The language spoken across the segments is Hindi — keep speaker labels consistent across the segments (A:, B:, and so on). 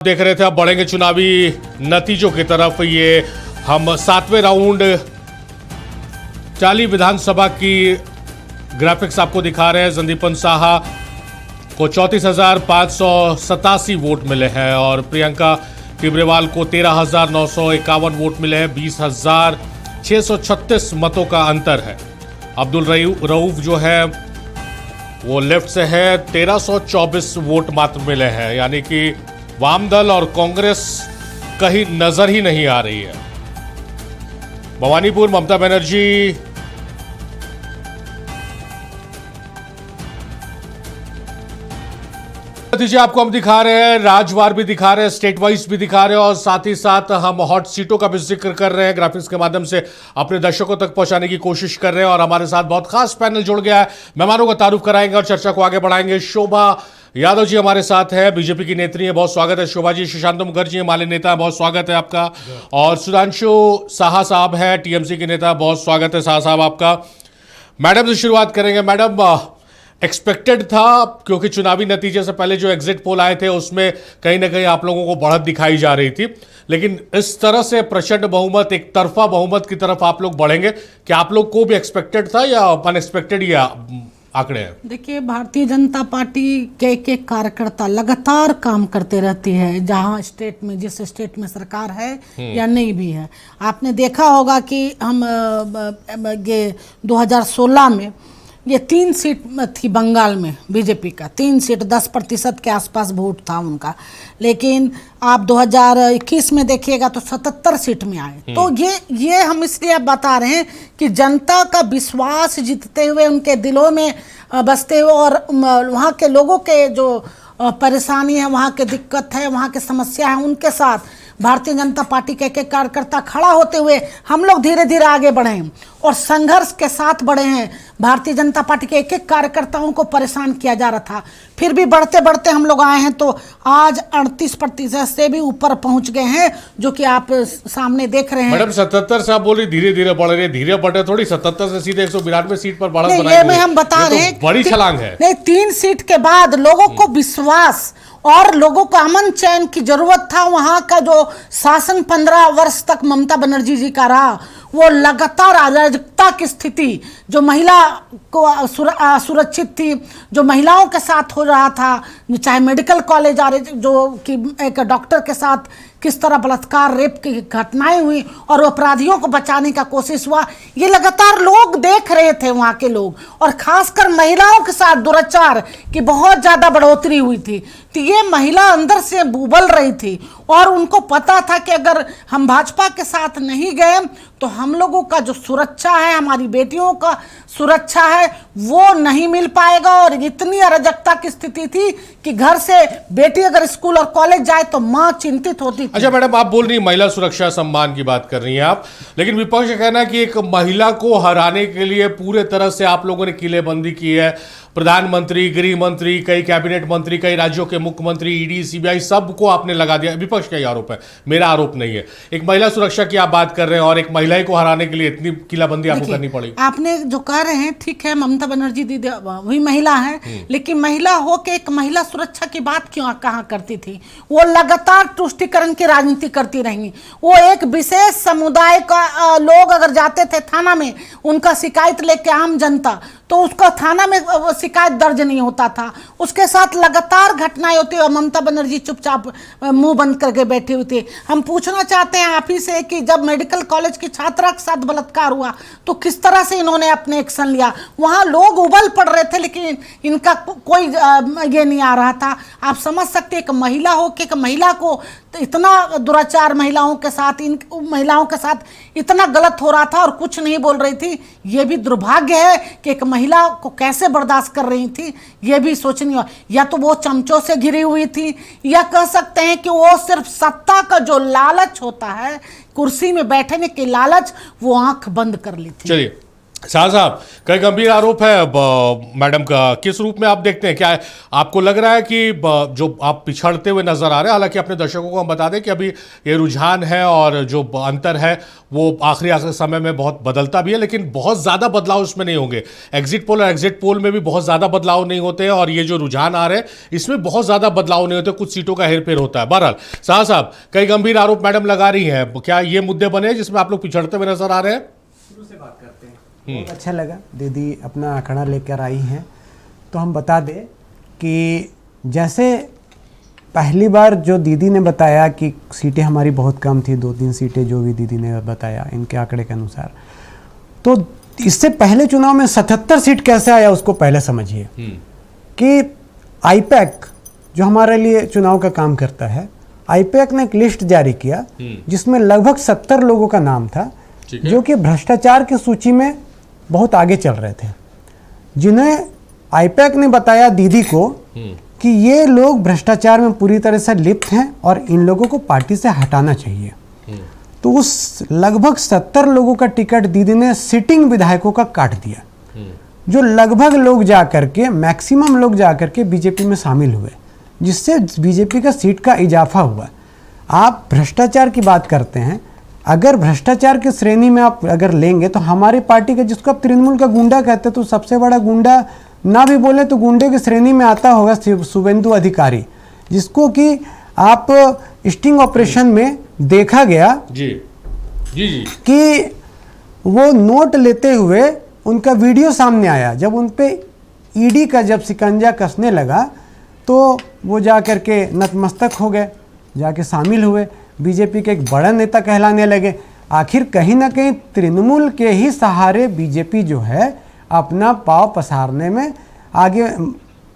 A: देख रहे थे, अब बढ़ेंगे चुनावी नतीजों की तरफ। ये हम 7वें राउंड 40 विधानसभा की ग्राफिक्स आपको दिखा रहे हैं। संदीपन साहा को 34,587 वोट मिले हैं और प्रियंका टिब्रेवाल को 13,951 वोट मिले हैं। 20,636 मतों का अंतर है। अब्दुल रऊफ जो है वो लेफ्ट से है, 1324 वोट मात्र मिले हैं, यानी कि वामदल और कांग्रेस कहीं नजर ही नहीं आ रही है। भवानीपुर ममता बनर्जी नतीजे आपको हम दिखा रहे हैं, राज्यवार भी दिखा रहे हैं, स्टेट वाइज भी दिखा रहे हैं और साथ ही साथ हम हॉट सीटों का भी जिक्र कर रहे हैं। ग्राफिक्स के माध्यम से अपने दर्शकों तक पहुंचाने की कोशिश कर रहे हैं और हमारे साथ बहुत खास पैनल जुड़ गया है। मेहमानों का तारुफ कराएंगे और चर्चा को आगे बढ़ाएंगे। शोभा यादव जी हमारे साथ है, बीजेपी की नेत्री है, बहुत स्वागत है शोभा जी। शशांत मुखर्जी हमारे नेता, बहुत स्वागत है आपका। और सुधांशु साहा साहब है, टीएमसी के नेता, बहुत स्वागत है साहा साहब आपका। मैडम से शुरुआत करेंगे। मैडम, एक्सपेक्टेड था क्योंकि चुनावी नतीजे से पहले जो एग्जिट पोल आए थे उसमें कहीं ना कहीं आप लोगों को बढ़त दिखाई जा रही थी, लेकिन इस तरह से प्रचंड बहुमत, एक तरफा बहुमत की तरफ आप लोग बढ़ेंगे, क्या आप लोग को भी एक्सपेक्टेड था या अनएक्सपेक्टेड या आंकड़े हैं?
B: देखिए, भारतीय जनता पार्टी के एक कार्यकर्ता लगातार काम करते रहती है, जहां स्टेट में, जिस स्टेट में सरकार है या नहीं भी है। आपने देखा होगा कि हम ये 2016 में ये 3 सीट थी बंगाल में, बीजेपी का 3 सीट, 10% के आसपास वोट था उनका, लेकिन आप 2021 में देखिएगा तो 77 सीट में आए। तो ये हम इसलिए बता रहे हैं कि जनता का विश्वास जीतते हुए, उनके दिलों में बसते हुए और वहाँ के लोगों के जो परेशानी है, वहाँ के दिक्कत है, वहाँ की समस्या है, उनके साथ भारतीय जनता पार्टी के एक कार्यकर्ता खड़ा होते हुए हम लोग धीरे धीरे आगे बढ़े हैं और संघर्ष के साथ बढ़े हैं। भारतीय जनता पार्टी के एक कार्यकर्ताओं को परेशान किया जा रहा था, फिर भी बढ़ते बढ़ते हम लोग आए हैं तो आज 38% से भी ऊपर पहुंच गए हैं, जो कि आप सामने देख रहे हैं।
A: मैडम 77 से आप बोल रही धीरे धीरे बढ़ रहे, धीरे बढ़े थोड़ी 77 से सीधे 192 सीट पर बढ़त बनाई।
B: ये में हम बता रहे हैं,
A: बड़ी छलांग है।
B: नहीं, 3 सीट के बाद लोगों को विश्वास और लोगों को अमन चैन की जरूरत था। वहां का जो शासन 15 वर्ष तक ममता बनर्जी जी का रहा, वो लगातार अराजकता की स्थिति, जो महिला को असुरक्षित थी, जो महिलाओं के साथ हो रहा था, चाहे मेडिकल कॉलेज आ रहे, जो कि एक डॉक्टर के साथ किस तरह बलात्कार, रेप की घटनाएं हुई और अपराधियों को बचाने का कोशिश हुआ, ये लगातार लोग देख रहे थे वहाँ के लोग, और खासकर महिलाओं के साथ दुराचार की बहुत ज़्यादा बढ़ोतरी हुई थी। तो ये महिला अंदर से उबल रही थी और उनको पता था कि अगर हम भाजपा के साथ नहीं गए तो हम लोगों का जो सुरक्षा है, हमारी बेटियों का सुरक्षा है, वो नहीं मिल पाएगा। और इतनी अराजकता की स्थिति थी कि घर से बेटी अगर स्कूल और कॉलेज जाए तो माँ चिंतित होती थी।
A: अच्छा मैडम, आप बोल रही महिला सुरक्षा सम्मान की बात कर रही हैं आप, लेकिन विपक्ष का कहना है कि एक महिला को हराने के लिए पूरे तरह से आप लोगों ने किलेबंदी की है। प्रधानमंत्री, गृह मंत्री, कई कैबिनेट मंत्री, कई राज्यों के मुख्यमंत्री, ईडी, सीबीआई, सबको आपने लगा दिया। विपक्ष का ही आरोप है, मेरा आरोप नहीं है। एक महिला सुरक्षा की आप बात कर रहे हैं और एक महिला को हराने के लिए इतनी किलाबंदी आपको करनी पड़ी।
B: आपने जो कह रहे हैं ठीक है, ममता बनर्जी दीदी वही महिला है, लेकिन महिला हो के एक महिला सुरक्षा की बात क्यों कहाँ करती थी? वो लगातार तुष्टीकरण की राजनीति करती रही। वो एक विशेष समुदाय का लोग अगर जाते थे थाना में, उनका शिकायत लेके आम जनता, तो उसका थाना में शिकायत दर्ज नहीं होता था। उसके साथ लगातार घटनाएं होती और ममता बनर्जी चुपचाप मुंह बंद करके बैठी हुई थी। हम पूछना चाहते हैं आप ही से कि जब मेडिकल कॉलेज की छात्रा के साथ बलात्कार हुआ तो किस तरह से इन्होंने अपने एक्शन लिया? वहाँ लोग उबल पड़ रहे थे, लेकिन इनका कोई ये नहीं आ रहा था। आप समझ सकते, एक महिला हो कि एक महिला को तो इतना दुराचार महिलाओं के साथ, इन महिलाओं के साथ इतना गलत हो रहा था और कुछ नहीं बोल रही थी। ये भी दुर्भाग्य है कि एक महिला को कैसे बर्दाश्त कर रही थी, ये भी सोचनी हो। या तो वो चमचों से घिरी हुई थी, या कह सकते हैं कि वो सिर्फ सत्ता का जो लालच होता है, कुर्सी में बैठने की लालच, वो आंख बंद कर ली थी।
A: चलिए साहब, कई गंभीर आरोप है मैडम का, किस रूप में आप देखते हैं? क्या आपको लग रहा है कि जो आप पिछड़ते हुए नजर आ रहे हैं, हालांकि अपने दर्शकों को हम बता दें कि अभी ये रुझान है और जो अंतर है वो आखिरी समय में बहुत बदलता भी है, लेकिन बहुत ज़्यादा बदलाव इसमें नहीं होंगे। एग्जिट पोल और एग्जिट पोल में भी बहुत ज़्यादा बदलाव नहीं होते हैं, और ये जो रुझान आ रहे हैं इसमें बहुत ज़्यादा बदलाव नहीं होते, कुछ सीटों का हेरफेर होता है। बहरहाल साहब, कई गंभीर आरोप मैडम लगा रही हैं, क्या ये मुद्दे बने जिसमें आप लोग पिछड़ते हुए नजर आ रहे हैं?
C: शुरू से बात करते हैं। बहुत अच्छा लगा दीदी अपना आंकड़ा लेकर आई हैं। तो हम बता दें कि जैसे पहली बार जो दीदी ने बताया कि सीटें हमारी बहुत कम थी, 2-3 सीटें जो भी दीदी ने बताया इनके आंकड़े के अनुसार, तो इससे पहले चुनाव में 77 सीट कैसे आया उसको पहले समझिए कि आईपैक जो हमारे लिए चुनाव का काम करता है, आईपैक ने एक लिस्ट जारी किया जिसमें लगभग 70 लोगों का नाम था जो कि भ्रष्टाचार की सूची में बहुत आगे चल रहे थे, जिन्हें आईपैक ने बताया दीदी को कि ये लोग भ्रष्टाचार में पूरी तरह से लिप्त हैं और इन लोगों को पार्टी से हटाना चाहिए। तो उस लगभग 70 लोगों का टिकट दीदी ने सिटिंग विधायकों का काट दिया, जो लगभग लोग जाकर के मैक्सिमम लोग जाकर के बीजेपी में शामिल हुए, जिससे बीजेपी का सीट का इजाफा हुआ। आप भ्रष्टाचार की बात करते हैं, अगर भ्रष्टाचार की श्रेणी में आप अगर लेंगे तो हमारी पार्टी का, जिसको आप तृणमूल का गुंडा कहते हैं, तो सबसे बड़ा गुंडा ना भी बोले तो गुंडे की श्रेणी में आता होगा शुभेंदु अधिकारी, जिसको कि आप स्टिंग ऑपरेशन में देखा गया
A: जी जी जी
C: कि वो नोट लेते हुए उनका वीडियो सामने आया। जब उन पे ईडी का जब शिकंजा कसने लगा तो वो जा कर के नतमस्तक हो गए, जाके शामिल हुए, बीजेपी के एक बड़ा नेता कहलाने लगे। आखिर कहीं ना कहीं तृणमूल के ही सहारे बीजेपी जो है अपना पांव पसारने में आगे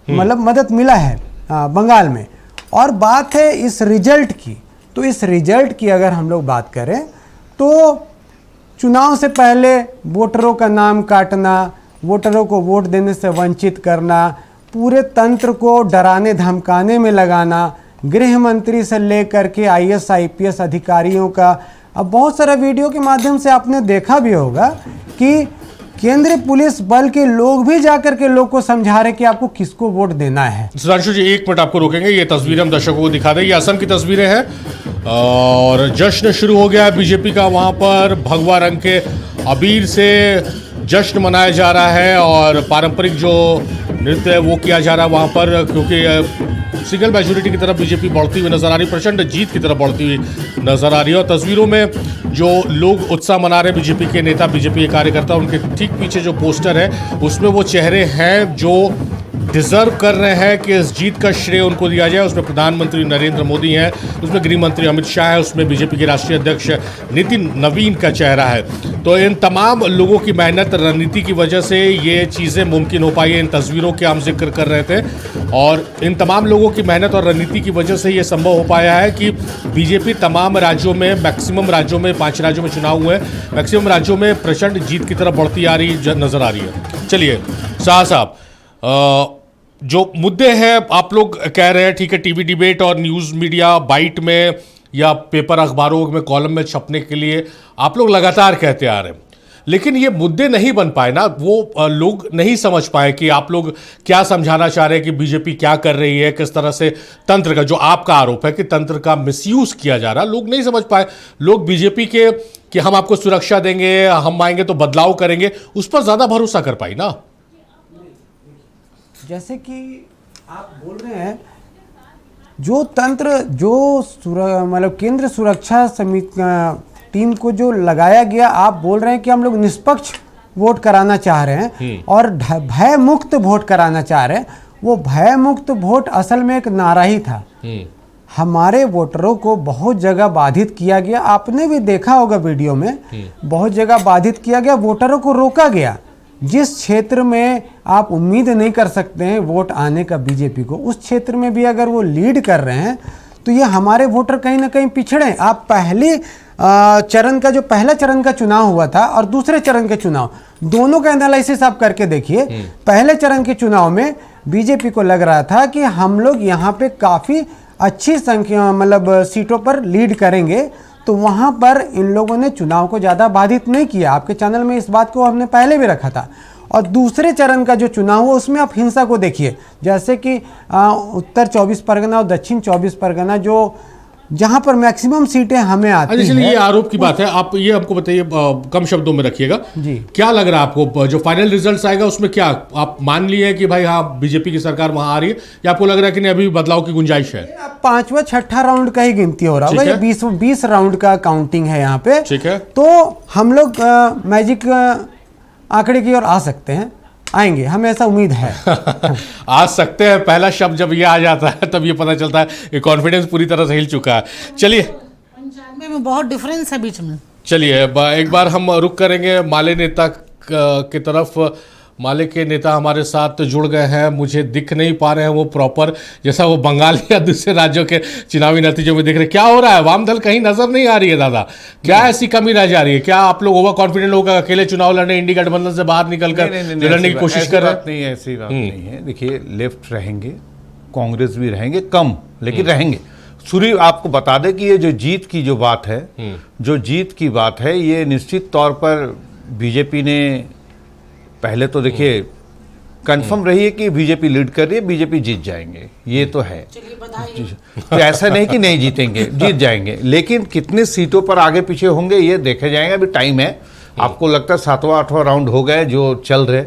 C: मतलब मदद मिला है बंगाल में। और बात है इस रिजल्ट की, तो इस रिजल्ट की अगर हम लोग बात करें तो चुनाव से पहले वोटरों का नाम काटना, वोटरों को वोट देने से वंचित करना, पूरे तंत्र को डराने धमकाने में लगाना, गृह मंत्री से लेकर के आईएएस आईपीएस अधिकारियों का, अब बहुत सारा वीडियो के माध्यम से आपने देखा भी होगा कि केंद्रीय पुलिस बल के लोग भी जाकर के लोग को समझा रहे कि आपको किसको वोट देना है।
A: सुधांशु जी, एक मिनट आपको रोकेंगे, ये तस्वीरें हम दर्शकों को दिखा दें। ये असम की तस्वीरें हैं और जश्न शुरू हो गया है बीजेपी का। वहां पर भगवा रंग के अबीर से जश्न मनाया जा रहा है और पारंपरिक जो नृत्य है वो किया जा रहा है वहां पर, क्योंकि सिंगल मेजोरिटी की तरफ बीजेपी बढ़ती हुई नजर आ रही है, प्रचंड जीत की तरफ बढ़ती हुई नजर आ रही है। और तस्वीरों में जो लोग उत्साह मना रहे हैं, बीजेपी के नेता, बीजेपी के कार्यकर्ता, उनके ठीक पीछे जो पोस्टर है उसमें वो चेहरे हैं जो डिजर्व कर रहे हैं कि इस जीत का श्रेय उनको दिया जाए। उसमें प्रधानमंत्री नरेंद्र मोदी हैं, उसमें गृह मंत्री अमित शाह है, उसमें बीजेपी के राष्ट्रीय अध्यक्ष नितिन नवीन का चेहरा है। तो इन तमाम लोगों की मेहनत, रणनीति की वजह से ये चीज़ें मुमकिन हो पाई है। इन तस्वीरों के हम जिक्र कर रहे थे और इन तमाम लोगों की मेहनत और रणनीति की वजह से ये संभव हो पाया है कि बीजेपी तमाम राज्यों में, मैक्सिमम राज्यों में, 5 राज्यों में चुनाव हुए, मैक्सिमम राज्यों में प्रचंड जीत की तरफ बढ़ती आ रही नजर आ रही है। चलिए शाह साहब, जो मुद्दे हैं आप लोग कह रहे हैं, ठीक है, टीवी डिबेट और न्यूज़ मीडिया बाइट में या पेपर अखबारों में कॉलम में छपने के लिए आप लोग लगातार कहते आ रहे हैं, लेकिन ये मुद्दे नहीं बन पाए ना, वो लोग नहीं समझ पाए कि आप लोग क्या समझाना चाह रहे हैं कि बीजेपी क्या कर रही है, किस तरह से तंत्र का, जो आपका आरोप है कि तंत्र का मिसयूज किया जा रहा, लोग नहीं समझ पाए। लोग बीजेपी के कि हम आपको सुरक्षा देंगे, हम आएंगे तो बदलाव करेंगे, उस पर ज़्यादा भरोसा कर पाई ना।
C: जैसे कि आप बोल रहे हैं, जो तंत्र, जो मतलब केंद्र सुरक्षा समिति टीम को जो लगाया गया, आप बोल रहे हैं कि हम लोग निष्पक्ष वोट कराना चाह रहे हैं और भय मुक्त वोट कराना चाह रहे हैं। वो भय मुक्त वोट असल में एक नारा ही था। हमारे वोटरों को बहुत जगह बाधित किया गया, आपने भी देखा होगा वीडियो में, बहुत जगह बाधित किया गया, वोटरों को रोका गया। जिस क्षेत्र में आप उम्मीद नहीं कर सकते हैं वोट आने का बीजेपी को, उस क्षेत्र में भी अगर वो लीड कर रहे हैं तो ये हमारे वोटर कहीं ना कहीं पिछड़े। आप पहले चरण का, जो पहला चरण का चुनाव हुआ था और दूसरे चरण के चुनाव, दोनों का एनालिसिस आप करके देखिए। पहले चरण के चुनाव में बीजेपी को लग रहा था कि हम लोग यहाँ पे काफ़ी अच्छी संख्या, मतलब सीटों पर लीड करेंगे, तो वहाँ पर इन लोगों ने चुनाव को ज़्यादा बाधित नहीं किया। आपके चैनल में इस बात को हमने पहले भी रखा था। और दूसरे चरण का जो चुनाव हुआ उसमें आप हिंसा को देखिए, जैसे कि उत्तर 24 परगना और दक्षिण 24 परगना जो जहां पर मैक्सिमम सीटें हमें आती हैं।
A: चलिए, ये आरोप की बात है, आप ये हमको बताइए, कम शब्दों में रखिएगा
C: जी।
A: क्या लग रहा है आपको, जो फाइनल रिजल्ट आएगा उसमें क्या आप मान लिए हैं कि भाई हाँ बीजेपी की सरकार वहां आ रही है, या आपको लग रहा है कि नहीं अभी बदलाव की गुंजाइश है?
C: अब 5वां 6ठा राउंड का ही गिनती हो रहा होगा, ये 20 राउंड का काउंटिंग है यहाँ पे।
A: ठीक है,
C: तो हम लोग मैजिक आंकड़े की ओर आ सकते हैं, आएंगे, हमें ऐसा उम्मीद है।
A: आ सकते हैं, पहला शब्द जब ये आ जाता है तब ये पता चलता है कि कॉन्फिडेंस पूरी तरह से हिल चुका है। चलिए,
B: 95 में बहुत डिफरेंस है बीच में।
A: चलिए एक बार हम रुक करेंगे माले नेता की तरफ। माले के नेता हमारे साथ जुड़ गए हैं, मुझे दिख नहीं पा रहे हैं वो प्रॉपर, जैसा वो बंगाल या दूसरे राज्यों के चुनावी नतीजों में दिख रहे। क्या हो रहा है, वाम दल कहीं नजर नहीं आ रही है दादा? क्या ऐसी कमी रह जा रही है? क्या आप लोग ओवर कॉन्फिडेंट लोग अकेले चुनाव लड़ने, इंडी गठबंधन से बाहर निकलकर लड़ने की कोशिश कर रहे हैं?
D: नहीं, ऐसी बात नहीं है। देखिए, लेफ्ट रहेंगे, कांग्रेस भी रहेंगे, कम लेकिन रहेंगे। सूर्य आपको बता दें कि ये जो जीत की जो बात है, जो जीत की बात है, ये निश्चित तौर पर बीजेपी ने पहले तो देखिए कंफर्म रही है कि बीजेपी लीड कर रही है, बीजेपी जीत जाएंगे, ये तो है। तो ऐसा नहीं कि नहीं जीतेंगे, जीत जाएंगे, लेकिन कितने सीटों पर आगे पीछे होंगे ये देखे जाएंगे, अभी टाइम है। आपको लगता है 7वां 8वां राउंड हो गए जो चल रहे,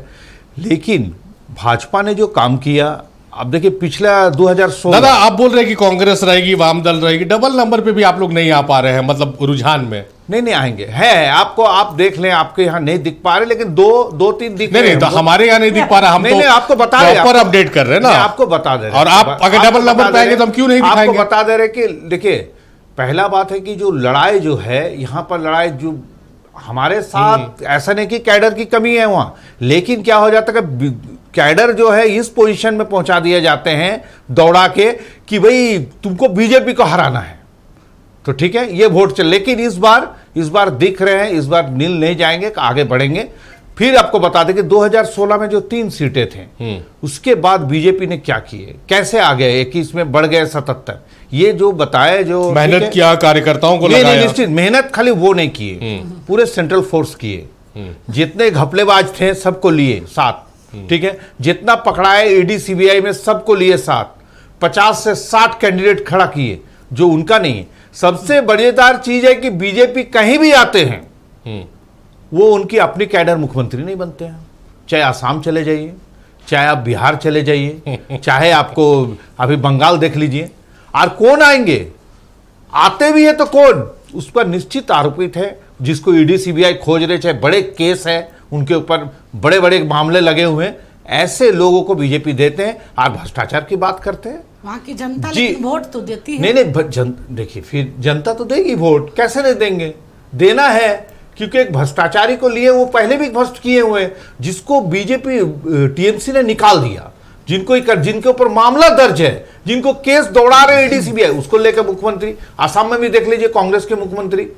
D: लेकिन भाजपा ने जो काम किया, अब देखिए पिछला 2016।
A: दादा आप बोल रहे हैं कि कांग्रेस रहेगी, वाम दल रहेगी, डबल नंबर पे भी आप लोग नहीं आ पा रहे हैं, मतलब रुझान में?
D: नहीं आएंगे, है आपको, आप देख लें, आपके यहाँ नहीं दिख पा रहे, लेकिन दो तीन दिख रहे हैं।
A: नहीं, तो हमारे यहाँ नहीं दिख पा रहा, हम
D: नहीं,
A: तो
D: आपको बता रहे,
A: प्रॉपर अपडेट कर रहे हैं ना,
D: आपको बता दे रहे।
A: और आप अगर डबल नंबर पे आएंगे तो हम क्यों नहीं दिखाएंगे?
D: आपको बता दे रहे कि देखिए, पहला बात है कि जो लड़ाई जो है यहाँ पर, लड़ाई जो हमारे साथ, ऐसा नहीं कि कैडर की कमी है वहां, लेकिन क्या हो जाता है, कैडर जो है इस पोजीशन में पहुंचा दिए जाते हैं दौड़ा के कि भाई तुमको बीजेपी को हराना है, तो ठीक है ये वोट चल। लेकिन इस बार दिख रहे हैं, इस बार नील नहीं जाएंगे, आगे बढ़ेंगे। फिर आपको बता दें कि 2016 में जो 3 सीटें थे, उसके बाद बीजेपी ने क्या किए, कैसे आ गए, 21 में बढ़ गए 77। ये जो बताया, जो
A: मेहनत किया, कार्यकर्ताओं को लगाया,
D: निश्चित मेहनत खाली वो नहीं किए, पूरे सेंट्रल फोर्स किए, जितने घपलेबाज थे सबको लिए साथ, ठीक है, जितना पकड़ाए ईडी सीबीआई में सबको लिए साथ, 50 से 60 कैंडिडेट खड़ा किए, जो उनका नहीं है। सबसे मजेदार चीज है कि बीजेपी कहीं भी आते हैं, वो उनकी अपनी कैडर मुख्यमंत्री नहीं बनते हैं। चाहे आसाम चले जाइए, चाहे आप बिहार चले जाइए, चाहे आपको अभी बंगाल देख लीजिए, और कौन आएंगे, आते भी है तो कौन उस पर निश्चित आरोपित है, जिसको ईडी सीबीआई खोज रहे, चाहे बड़े केस है उनके ऊपर, बड़े बड़े मामले लगे हुए हैं, ऐसे लोगों को बीजेपी देते हैं। और भ्रष्टाचार की बात करते हैं,
B: वहाँ की जनता लेकिन वोट तो देती है।
D: नहीं, देखिए फिर जनता तो देगी वोट, कैसे नहीं देंगे, देना है, क्योंकि एक भ्रष्टाचारी को लिए, वो पहले भी भ्रष्ट किए हुए हैं, जिसको बीजेपी टीएमसी ने निकाल दिया, जिनके ऊपर मामला दर्ज है, जिनको केस दौड़ा रहे ईडी सीबीआई, उसको लेकर मुख्यमंत्री। आसाम में भी देख लीजिए कांग्रेस के मुख्यमंत्री।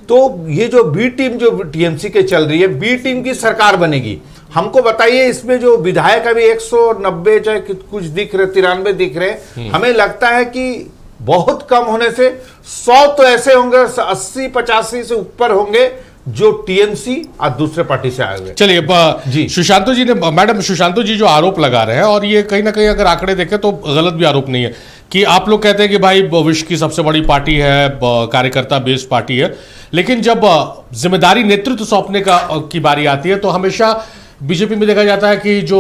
D: तो ये जो बी टीम जो टीएमसी के चल रही है, बी टीम की सरकार बनेगी। हमको बताइए, इसमें जो विधायक अभी 190 चाहे कुछ दिख रहे, 93 दिख रहे, हमें लगता है कि बहुत कम होने से 100 तो ऐसे होंगे, 80-85 से ऊपर होंगे जो टीएमसी और दूसरे पार्टी से आए हुए।
A: चलिए सुशांतो जी ने, मैडम सुशांतो जी जो आरोप लगा रहे हैं, और ये कहीं ना कहीं अगर आंकड़े देखें तो गलत भी आरोप नहीं है, कि आप लोग कहते हैं कि भाई विश्व की सबसे बड़ी पार्टी है, कार्यकर्ता बेस्ड पार्टी है, लेकिन जब जिम्मेदारी नेतृत्व सौंपने की बारी आती है तो हमेशा बीजेपी में देखा जाता है कि जो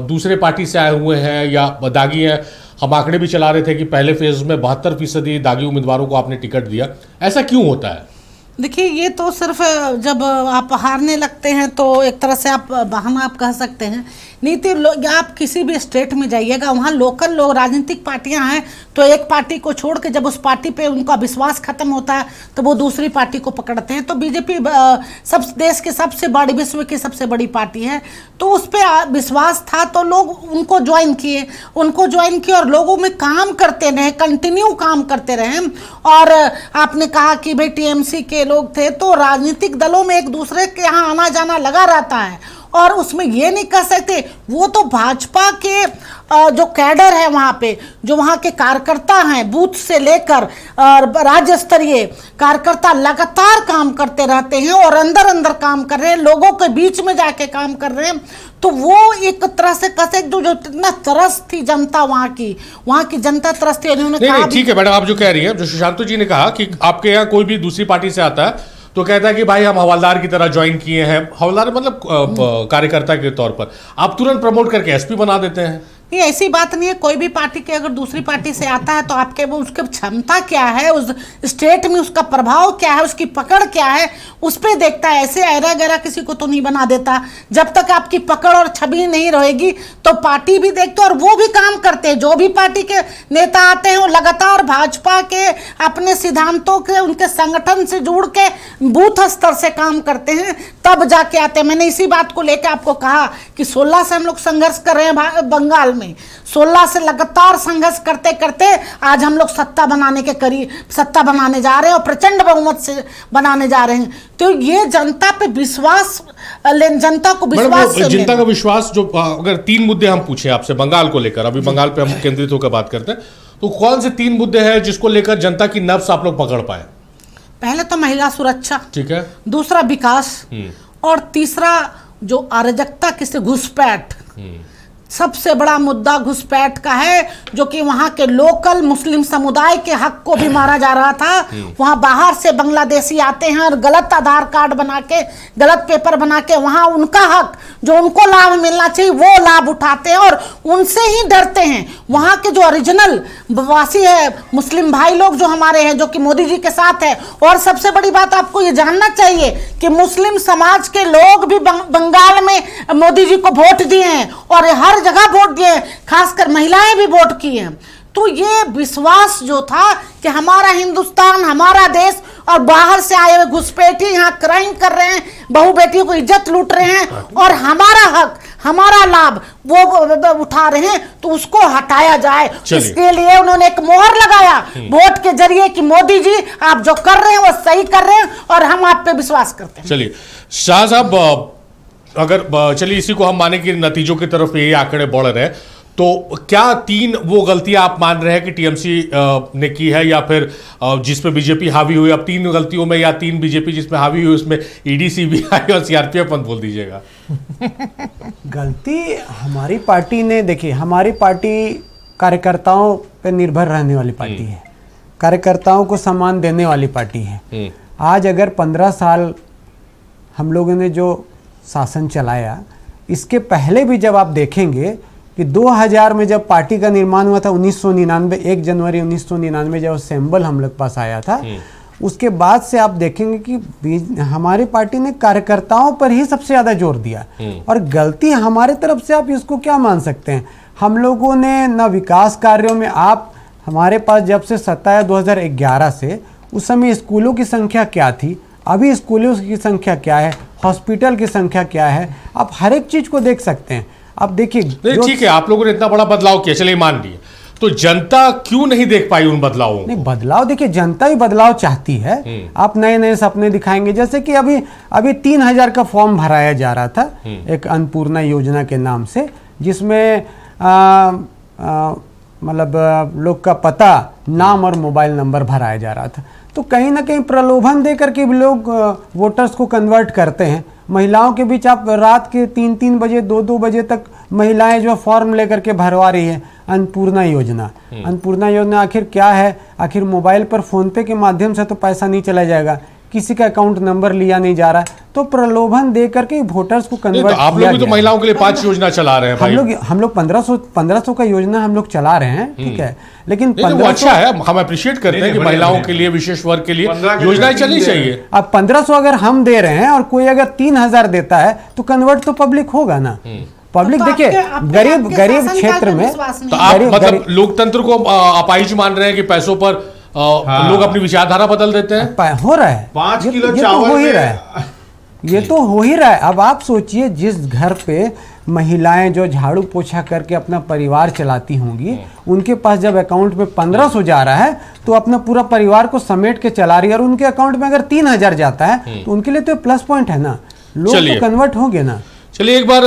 A: दूसरे पार्टी से आए हुए हैं या दागी हैं, हम आंकड़े भी चला रहे थे कि पहले फेज में 72% दागी उम्मीदवारों को आपने टिकट दिया, ऐसा क्यों होता है?
B: देखिए, ये तो सिर्फ जब आप हारने लगते हैं तो एक तरह से आप बहाना आप कह सकते हैं। नीति या आप किसी भी स्टेट में जाइएगा, वहाँ लोकल लोग, राजनीतिक पार्टियां हैं, तो एक पार्टी को छोड़ के जब उस पार्टी पे उनका विश्वास खत्म होता है तो वो दूसरी पार्टी को पकड़ते हैं। तो बीजेपी सब देश के सबसे बड़ी, विश्व की सबसे बड़ी पार्टी है, तो उस पर विश्वास था तो लोग उनको ज्वाइन किए और लोगों में काम करते रहे, कंटिन्यू काम करते रहे। और आपने कहा कि भाई टीएमसी के लोग थे, तो राजनीतिक दलों में एक दूसरे के यहाँ आना जाना लगा रहता है, और उसमें ये नहीं कह सकते, वो तो भाजपा के जो कैडर है वहाँ पे, जो वहाँ के कार्यकर्ता हैं, बूथ से लेकर राज्य स्तरीय कार्यकर्ता लगातार काम करते रहते हैं और अंदर अंदर काम कर रहे हैं, लोगों के बीच में जाके काम कर रहे हैं। तो वो एक तरह से कैसे जो इतना तरस थी जनता, वहाँ की जनता तरस थी। उन्होंने कहा
A: ठीक है मैडम, आप जो कह रही हैं, जो सुशांतु जी ने कहा कि आपके यहाँ कोई भी दूसरी पार्टी से आता है तो कहता है कि भाई हम हवलदार की तरह ज्वाइन किए हैं, हवलदार मतलब कार्यकर्ता के तौर पर, आप तुरंत प्रमोट करके एसपी बना देते हैं।
B: नहीं, ऐसी बात नहीं है। कोई भी पार्टी के अगर दूसरी पार्टी से आता है तो आपके वो उसके क्षमता क्या है, उस स्टेट में उसका प्रभाव क्या है, उसकी पकड़ क्या है, उस पर देखता है। ऐसे ऐरा गैरा किसी को तो नहीं बना देता। जब तक आपकी पकड़ और छवि नहीं रहेगी तो पार्टी भी देखते और वो भी काम करते हैं। जो भी पार्टी के नेता आते हैं वो लगातार भाजपा के अपने सिद्धांतों के, उनके संगठन से जुड़ के बूथ स्तर से काम करते हैं, तब जाके आते हैं। मैंने इसी बात को लेकर आपको कहा कि 16 से हम लोग संघर्ष कर रहे हैं बंगाल में, 16 से लगातार संघर्ष करते करते आज हम लोग सत्ता बनाने के करीब, सत्ता बनाने जा रहे हैं और प्रचंड बहुमत से बनाने जा रहे हैं। तो ये जनता पे विश्वास, जनता को विश्वास,
A: जनता का विश्वास जो, अगर 3 मुद्दे हम पूछे आपसे बंगाल को लेकर, अभी बंगाल पे हम केंद्रित होकर बात करते हैं, तो कौन से 3 मुद्दे हैं जिसको लेकर जनता की नब्ज आप लोग पकड़ पाए?
B: पहले तो महिला सुरक्षा,
A: ठीक है,
B: दूसरा विकास, और तीसरा जो अराजकता, किसे घुसपैठ। सबसे बड़ा मुद्दा घुसपैठ का है, जो कि वहाँ के लोकल मुस्लिम समुदाय के हक को भी मारा जा रहा था। वहाँ बाहर से बांग्लादेशी आते हैं और गलत आधार कार्ड बना के, गलत पेपर बना के वहाँ उनका हक जो उनको लाभ मिलना चाहिए वो लाभ उठाते हैं और उनसे ही डरते हैं। वहाँ के जो ओरिजिनल वासी है, मुस्लिम भाई लोग जो हमारे हैं, जो कि मोदी जी के साथ है। और सबसे बड़ी बात आपको ये जानना चाहिए कि मुस्लिम समाज के लोग भी बंगाल में मोदी जी को वोट दिए हैं और हर जगह वोट दिए, खासकर महिलाएं भी वोट की हैं। तो ये विश्वास जो था कि हमारा हिंदुस्तान, हमारा देश, और बाहर से आए हुए घुसपैठी यहाँ क्राइम कर रहे हैं, बहू बेटियों को इज्जत लूट रहे हैं और हमारा हक, हमारा लाभ वो उठा रहे हैं, तो उसको हटाया जाए। इसके लिए उन्होंने एक मोहर लगाया वोट के जरिए कि मोदी जी आप जो कर रहे हैं वो सही कर रहे हैं और हम आप पे विश्वास करते हैं।
A: चलिए शाह साहब, अगर चलिए इसी को हम माने कि नतीजों की तरफ ये आंकड़े बढ़ रहे हैं, तो क्या 3 वो गलतियां आप मान रहे हैं कि टीएमसी ने की है, या फिर जिसमें बीजेपी हावी हुई? अब 3 गलतियों में, या 3 बीजेपी जिसमें हावी हुई उसमें ईडी, सीबीआई और सीआरपीएफ मत बोल दीजिएगा।
C: गलती हमारी पार्टी ने, देखिए हमारी पार्टी कार्यकर्ताओं पर निर्भर रहने वाली पार्टी है, कार्यकर्ताओं को सम्मान देने वाली पार्टी है। आज अगर 15 साल हम लोगों ने जो शासन चलाया, इसके पहले भी जब आप देखेंगे कि 2000 में जब पार्टी का निर्माण हुआ था, 1999 1 जनवरी 1999 जब सिंबल हम लोग पास आया था, उसके बाद से आप देखेंगे कि हमारी पार्टी ने कार्यकर्ताओं पर ही सबसे ज़्यादा जोर दिया। और गलती हमारे तरफ से आप इसको क्या मान सकते हैं? हम लोगों ने न विकास कार्यों में, आप हमारे पास जब से सत्ता है 2011 से, उस समय स्कूलों की संख्या क्या थी, अभी स्कूलों की संख्या क्या है, हॉस्पिटल की संख्या क्या है, आप हर एक चीज को देख सकते हैं। अब देखिए,
A: ठीक है, आप लोगों ने इतना बड़ा बदलाव किया, चलिए मान लिए, तो जनता क्यों नहीं देख पाई उन बदलावों को?
C: नहीं, बदलाव देखिए, जनता ही बदलाव चाहती है। आप नए नए सपने दिखाएंगे, जैसे कि अभी 3000 का फॉर्म भराया जा रहा था एक अन्नपूर्णा योजना के नाम से, जिसमें मतलब लोग का पता, नाम और मोबाइल नंबर भराया जा रहा था। तो कहीं ना कहीं प्रलोभन दे करके भी लोग वोटर्स को कन्वर्ट करते हैं। महिलाओं के बीच आप रात के 3-3 बजे 2-2 बजे तक महिलाएं जो फॉर्म लेकर के भरवा रही है अन्नपूर्णा योजना। अन्नपूर्णा योजना आखिर क्या है? आखिर मोबाइल पर फोनपे के माध्यम से तो पैसा नहीं चला जाएगा, किसी का अकाउंट नंबर लिया नहीं जा रहा, तो प्रलोभन दे करके वोटर्स को कन्वर्ट
A: तो आप लोग भी तो महिलाओं के लिए 5 योजना चला रहे हैं भाई।
C: हम लोग 1500 का योजना हम लोग चला रहे हैं, ठीक है, लेकिन
A: वो अच्छा है, हम अप्रिशिएट करते हैं कि महिलाओं के लिए, विशेष वर्ग के लिए योजनाएं चलनी चाहिए।
C: अब 1500 अगर हम दे रहे हैं और कोई अगर 3000 देता है तो कन्वर्ट तो पब्लिक होगा ना। पब्लिक देखिए, गरीब क्षेत्र में,
A: तो आप मतलब लोकतंत्र को अपाहिज मान रहे हैं कि पैसों पर लोग अपनी विचारधारा बदल देते हैं?
C: हो रहा है,
D: 5 किलो
C: ये
D: चावल
C: तो हो ही रहा है, ये तो हो ही रहा है। अब आप सोचिए, जिस घर पे महिलाएं जो झाड़ू पोछा करके अपना परिवार चलाती होंगी, उनके पास जब अकाउंट में 1500 जा रहा है तो अपना पूरा परिवार को समेट के चला रही है, और उनके अकाउंट में अगर 3000 जाता है तो उनके लिए तो प्लस पॉइंट है ना, लोग तो कन्वर्ट होंगे ना।
A: चलिए एक बार